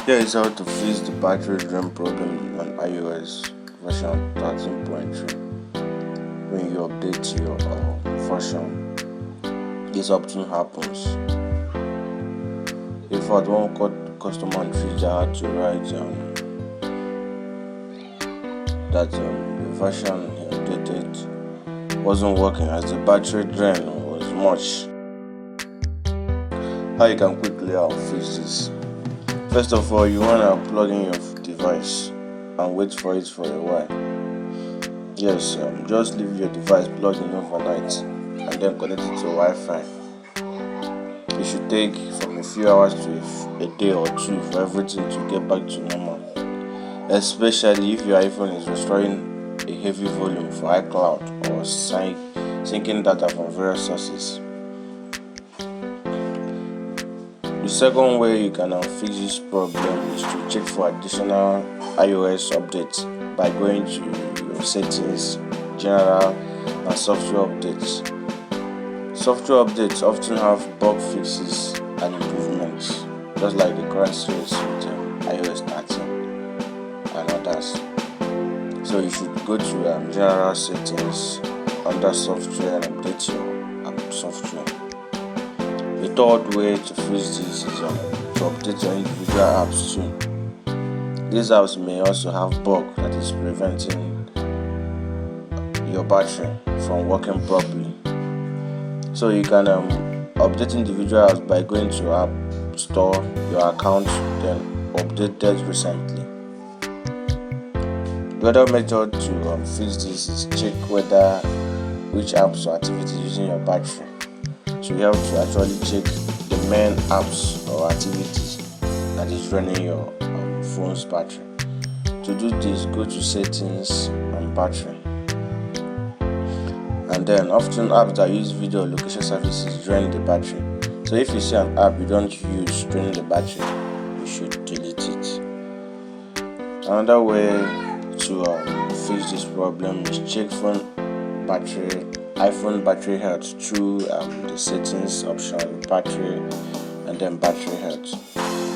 Here is how to fix the battery drain problem on iOS version 13.3. When you update your version, this often happens. If I don't cut customer trigger, I had to write that the version he updated wasn't working as the battery drain was much. How you can quickly fix this? First of all, you want to plug in your device and wait for it for a while. Yes, just leave your device plugged in overnight and then connect it to Wi-Fi. It should take from a few hours to a day or two for everything to get back to normal, especially if your iPhone is restoring a heavy volume for iCloud or syncing data from various sources. The second way you can fix this problem is to check for additional iOS updates by going to your settings, general, and software updates. Software updates often have bug fixes and improvements, just like the current series with iOS 13 and others. So you should go to general settings under software and update your software. The third way to fix this is to update your individual apps too. These apps may also have bug that is preventing your battery from working properly. So you can update individual apps by going to App Store, your account, then updated recently. The other method to fix this is check which apps or activities using your battery. So you have to actually check the main apps or activities that is running your phone's battery. To do this, go to settings and battery. And then often apps that use video or location services drain the battery. So if you see an app you don't use draining the battery, you should delete it. Another way to fix this problem is check iPhone battery health through the settings option, battery, and then battery health.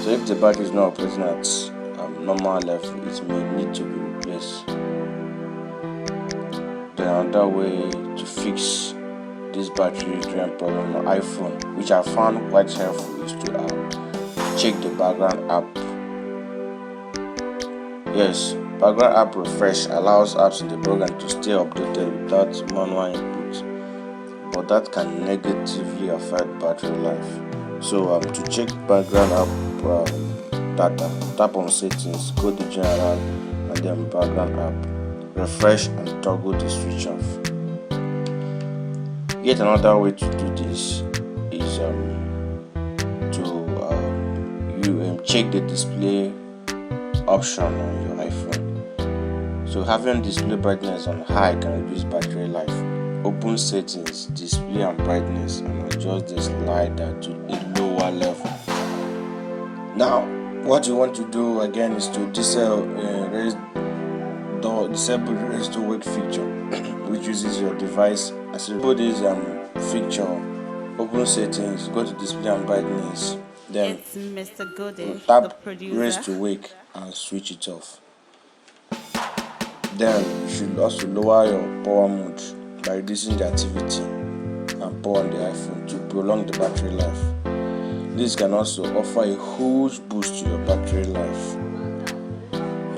So if the battery is not operating at normal level, it may need to be replaced. Then another way to fix this battery drain problem on iPhone, which I found quite helpful, is to check the background app. Yes, background app refresh allows apps in the program to stay updated without manual input, but that can negatively affect battery life. So to check background app data, tap on settings, go to general, and then background app, refresh and toggle the switch off. Yet another way to do this is to check the display option on your iPhone. So having display brightness on high can reduce battery life. Open settings, display and brightness, and adjust the slider to a lower level. Now what you want to do again is to disable the raise to wake feature, which uses your device. As you put this feature, open settings, go to display and brightness, then it's Mr. Goodish, tap the raise producer. to wake and switch it off. Then you should also lower your power mode by reducing the activity and power on the iPhone to prolong the battery life. This can also offer a huge boost to your battery life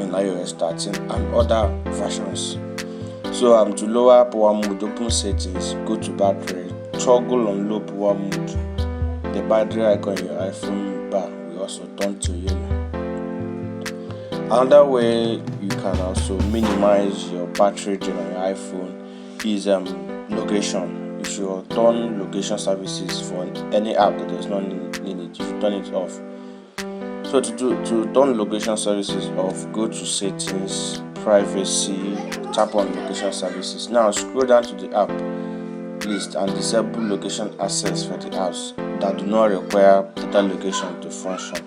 in iOS 13 and other versions. So to lower power mode, open settings, go to battery, toggle on low power mode. The battery icon in your iPhone bar will also turn to yellow. Another way you can also minimize your battery drain on your iPhone is location. You should turn location services for any app that does not need it. You should turn it off. So to turn location services off, go to settings, privacy, tap on location services. Now scroll down to the app list and disable location access for the apps that do not require data location to function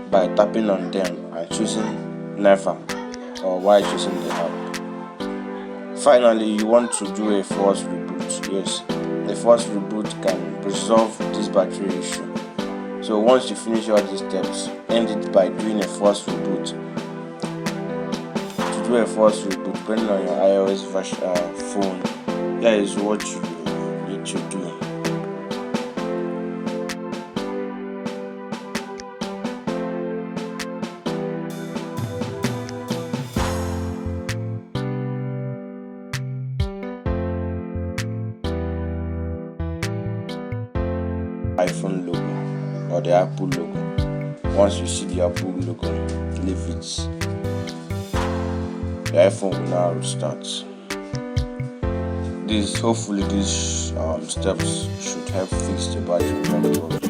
by tapping on them and choosing never or while choosing the app. Finally, you want to do a force reboot. Yes, a force reboot can resolve this battery issue. So once you finish all these steps, end it by doing a force reboot. To do a force reboot, depending on your iOS phone, that is what you need to do. iPhone logo or the Apple logo. Once you see the Apple logo, leave it. The iPhone will now restart. Hopefully these steps should help fix the battery problem.